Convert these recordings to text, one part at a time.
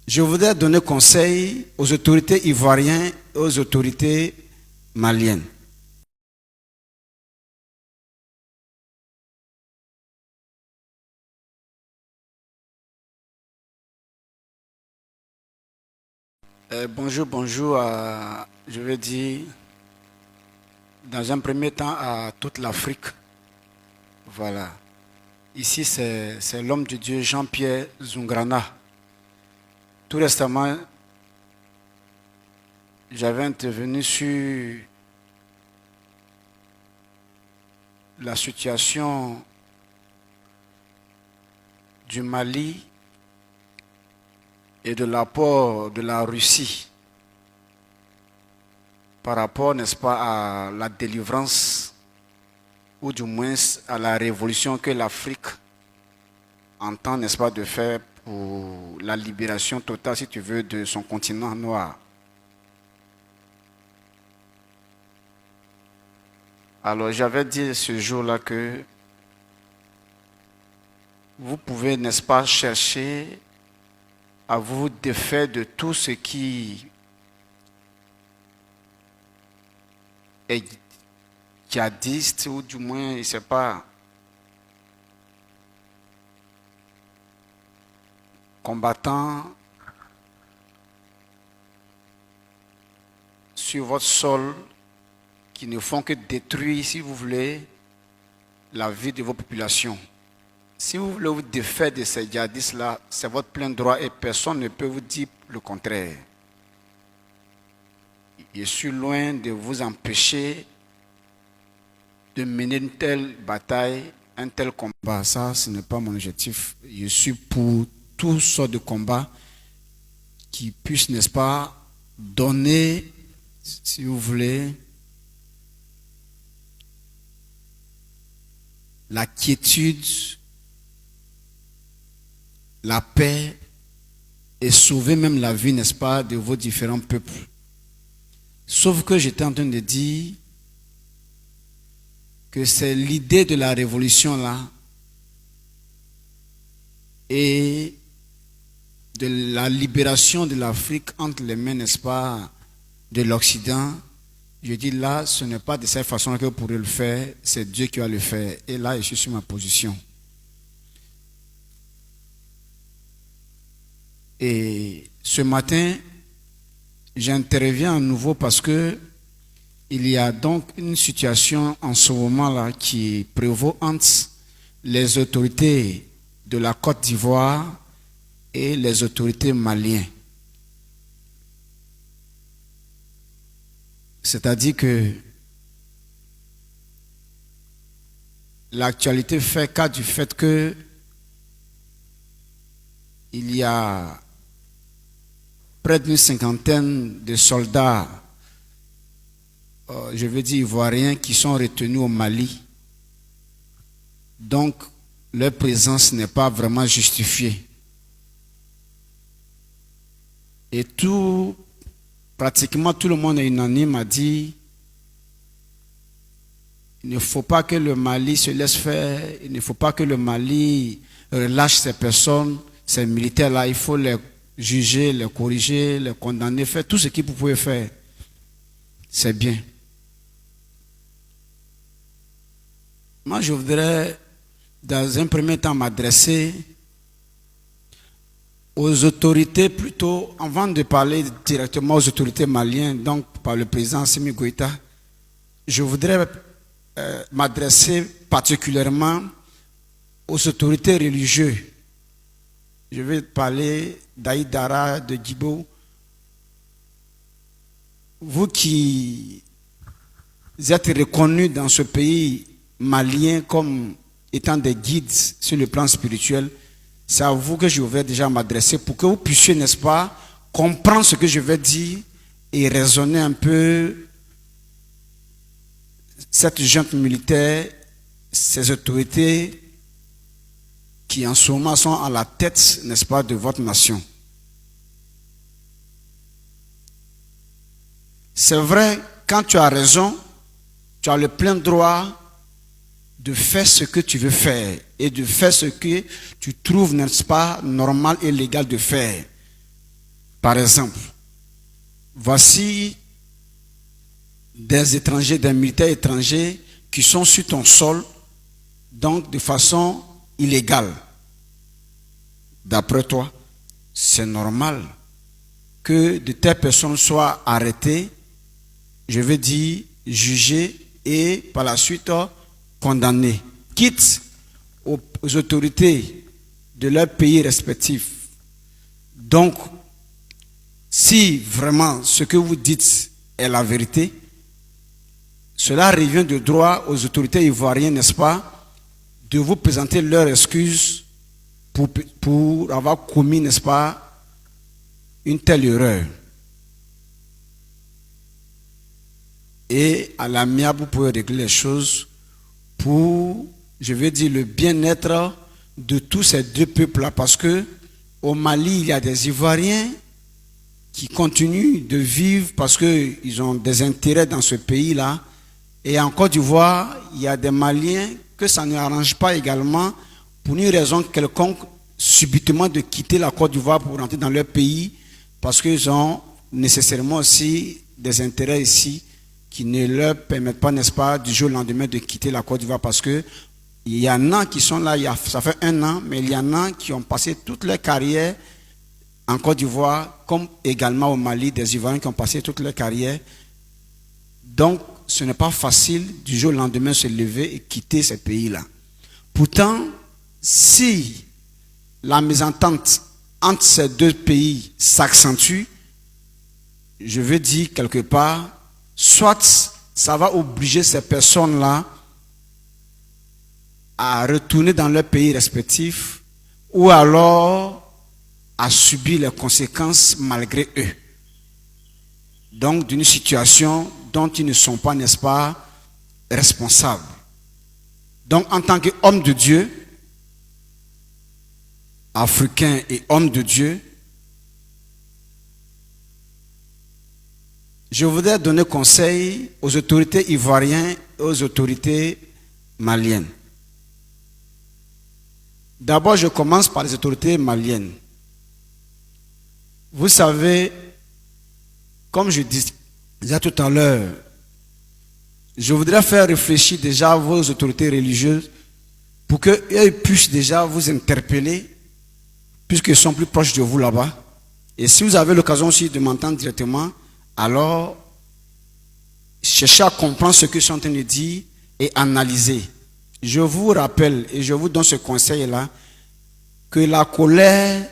Je voudrais donner conseil aux autorités ivoiriennes et aux autorités maliennes. Bonjour je veux dire, dans un premier temps à toute l'Afrique. Voilà. Ici, c'est l'homme de Dieu Jean-Pierre Zungrana. Tout récemment, j'avais intervenu sur la situation du Mali et de l'apport de la Russie par rapport, n'est-ce pas, à la délivrance ou du moins à la révolution que l'Afrique entend, n'est-ce pas, de faire pour la libération totale, si tu veux, de son continent noir. Alors j'avais dit ce jour-là que vous pouvez, n'est-ce pas, chercher à vous défaire de tout ce qui est djihadiste ou du moins, je ne sais pas, combattant sur votre sol qui ne font que détruire, si vous voulez, la vie de vos populations. Si vous voulez vous défaire de ces djihadistes-là, c'est votre plein droit et personne ne peut vous dire le contraire. Je suis loin de vous empêcher de mener une telle bataille, un tel combat. Ça, ce n'est pas mon objectif. Je suis pour toutes sortes de combats qui puissent, n'est-ce pas, donner, si vous voulez, la quiétude, la paix et sauver même la vie, n'est-ce pas, de vos différents peuples. Sauf que j'étais en train de dire que c'est l'idée de la révolution là et de la libération de l'Afrique entre les mains, n'est-ce pas, de l'Occident. Je dis là, ce n'est pas de cette façon que vous pourrez le faire, c'est Dieu qui va le faire. Et là, je suis sur ma position. Et ce matin, j'interviens à nouveau parce que il y a donc une situation en ce moment-là qui prévaut entre les autorités de la Côte d'Ivoire et les autorités maliennes. C'est-à-dire que l'actualité fait cas du fait que il y a près d'une cinquantaine de soldats, je veux dire ivoiriens, qui sont retenus au Mali. Donc, leur présence n'est pas vraiment justifiée. Et pratiquement tout le monde est unanime à dire il ne faut pas que le Mali se laisse faire, il ne faut pas que le Mali relâche ces personnes, ces militaires-là, il faut les juger, les corriger, les condamner, faire tout ce qu'ils pouvaient faire. C'est bien. Moi, je voudrais, dans un premier temps, m'adresser aux autorités, plutôt, avant de parler directement aux autorités maliennes, donc par le président Assimi Goïta, je voudrais m'adresser particulièrement aux autorités religieuses. Je vais parler d'Aïdara, de Djibo. Vous qui êtes reconnus dans ce pays malien comme étant des guides sur le plan spirituel, c'est à vous que je vais déjà m'adresser pour que vous puissiez, n'est-ce pas, comprendre ce que je vais dire et raisonner un peu cette junte militaire, ces autorités qui en ce moment sont à la tête, n'est-ce pas, de votre nation. C'est vrai, quand tu as raison, tu as le plein droit de faire ce que tu veux faire et de faire ce que tu trouves, n'est-ce pas, normal et légal de faire. Par exemple, voici des étrangers, des militaires étrangers qui sont sur ton sol, donc de façon illégale. D'après toi, c'est normal que de telles personnes soient arrêtées, je veux dire jugées et par la suite condamnées, quitte aux autorités de leur pays respectif. Donc, si vraiment ce que vous dites est la vérité, cela revient de droit aux autorités ivoiriennes, n'est-ce pas, de vous présenter leurs excuses pour avoir commis, n'est-ce pas, une telle erreur. Et à l'amiable, vous pouvez régler les choses pour, je veux dire, le bien-être de tous ces deux peuples-là. Parce que au Mali, il y a des Ivoiriens qui continuent de vivre parce qu'ils ont des intérêts dans ce pays-là. Et en Côte d'Ivoire, il y a des Maliens que ça n'arrange pas également pour une raison quelconque, subitement de quitter la Côte d'Ivoire pour rentrer dans leur pays parce qu'ils ont nécessairement aussi des intérêts ici qui ne leur permettent pas, n'est-ce pas, du jour au lendemain de quitter la Côte d'Ivoire parce que il y en a qui sont là, ça fait 1 an, mais il y en a qui ont passé toute leur carrière en Côte d'Ivoire, comme également au Mali, des Ivoiriens qui ont passé toute leur carrière. Donc, ce n'est pas facile du jour au lendemain se lever et quitter ces pays-là. Pourtant, si la mésentente entre ces deux pays s'accentue, je veux dire quelque part, soit ça va obliger ces personnes-là à retourner dans leur pays respectif ou alors à subir les conséquences malgré eux. Donc d'une situation dont ils ne sont pas, n'est-ce pas, responsables. Donc en tant qu'homme de Dieu, africain et homme de Dieu, je voudrais donner conseil aux autorités ivoiriennes et aux autorités maliennes. D'abord, je commence par les autorités maliennes. Vous savez, comme je disais tout à l'heure, je voudrais faire réfléchir déjà vos autorités religieuses pour qu'elles puissent déjà vous interpeller, puisqu'ils sont plus proches de vous là-bas. Et si vous avez l'occasion aussi de m'entendre directement, alors cherchez à comprendre ce que je suis en train de dire et analyser. Je vous rappelle et je vous donne ce conseil-là, que la colère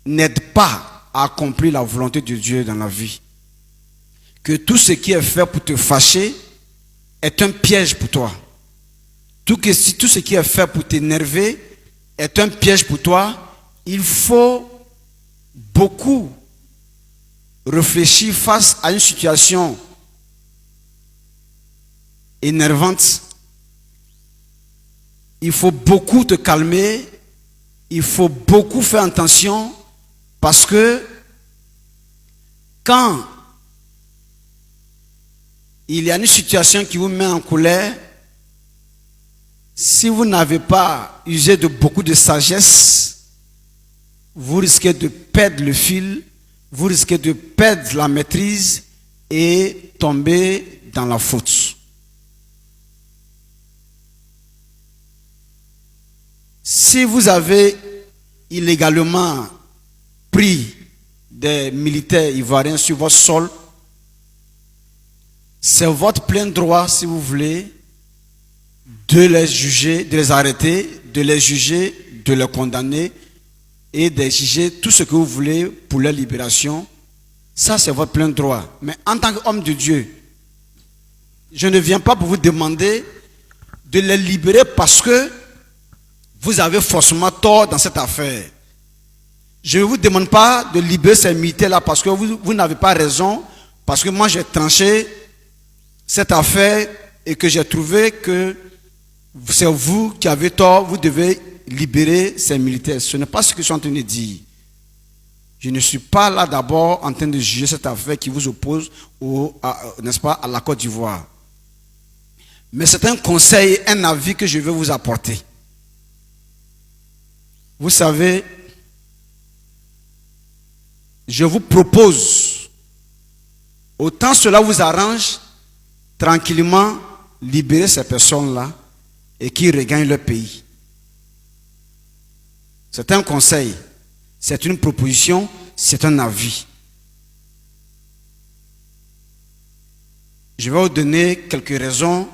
n'aide pas à accomplir la volonté de Dieu dans la vie. Que tout ce qui est fait pour te fâcher est un piège pour toi. Tout ce qui est fait pour t'énerver est un piège pour toi. Il faut beaucoup réfléchir face à une situation énervante. Il faut beaucoup te calmer. Il faut beaucoup faire attention parce que quand il y a une situation qui vous met en colère, si vous n'avez pas usé de beaucoup de sagesse, vous risquez de perdre le fil, vous risquez de perdre la maîtrise et tomber dans la faute. Si vous avez illégalement pris des militaires ivoiriens sur votre sol, c'est votre plein droit, si vous voulez, de les juger, de les arrêter, de les juger, de les condamner et d'exiger tout ce que vous voulez pour leur libération. Ça, c'est votre plein droit. Mais en tant qu'homme de Dieu, je ne viens pas pour vous demander de les libérer parce que vous avez forcément tort dans cette affaire. Je ne vous demande pas de libérer ces militaires-là parce que vous n'avez pas raison, parce que moi j'ai tranché cette affaire et que j'ai trouvé que c'est vous qui avez tort, vous devez libérer ces militaires. Ce n'est pas ce que je suis en train de dire. Je ne suis pas là d'abord en train de juger cette affaire qui vous oppose n'est-ce pas, à la Côte d'Ivoire. Mais c'est un conseil, un avis que je vais vous apporter. Vous savez, je vous propose, autant cela vous arrange, tranquillement libérer ces personnes-là et qu'ils regagnent leur pays. C'est un conseil, c'est une proposition, c'est un avis. Je vais vous donner quelques raisons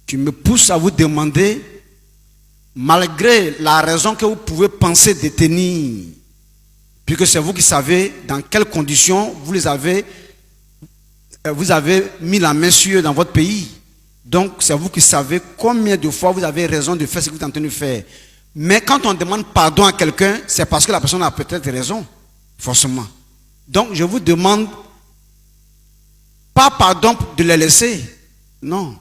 qui me poussent à vous demander, malgré la raison que vous pouvez penser détenir, puisque c'est vous qui savez dans quelles conditions vous avez mis la main sur eux dans votre pays. Donc c'est vous qui savez combien de fois vous avez raison de faire ce que vous êtes en train de faire. Mais quand on demande pardon à quelqu'un, c'est parce que la personne a peut-être raison, forcément. Donc je vous demande, pas pardon de les laisser, non.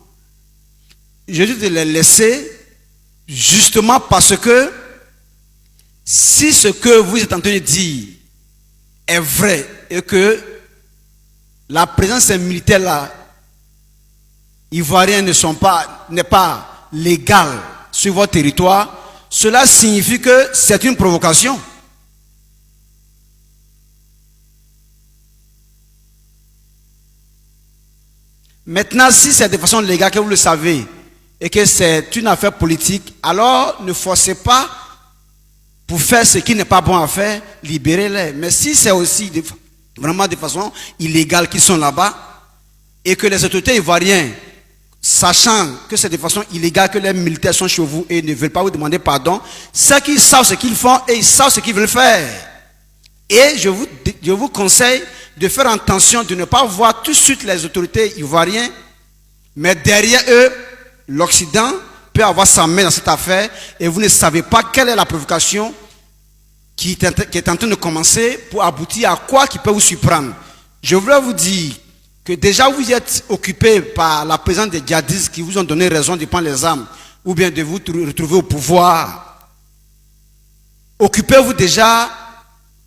Je dis de les laisser justement parce que si ce que vous êtes en train de dire est vrai et que la présence militaire là, ivoirienne n'est pas légale sur votre territoire, cela signifie que c'est une provocation. Maintenant, si c'est de façon légale que vous le savez et que c'est une affaire politique, alors ne forcez pas pour faire ce qui n'est pas bon à faire, libérez-les. Mais si c'est aussi vraiment de façon illégale qu'ils sont là-bas et que les autorités ivoiriennes, sachant que c'est de façon illégale que les militaires sont chez vous et ne veulent pas vous demander pardon, c'est qu'ils savent ce qu'ils font et ils savent ce qu'ils veulent faire. Et je vous conseille de faire attention de ne pas voir tout de suite les autorités ivoiriennes, mais derrière eux, l'Occident peut avoir sa main dans cette affaire et vous ne savez pas quelle est la provocation qui est en train de commencer pour aboutir à quoi qui peut vous surprendre. Je voulais vous dire que déjà vous êtes occupé par la présence des djihadistes qui vous ont donné raison de prendre les armes ou bien de vous retrouver au pouvoir. Occupez-vous déjà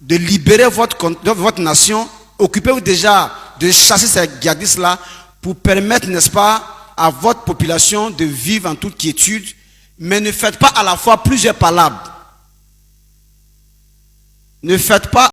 de libérer votre nation. Occupez-vous déjà de chasser ces djihadistes-là pour permettre, n'est-ce pas, à votre population de vivre en toute quiétude, mais ne faites pas à la fois plusieurs palabres. Ne faites pas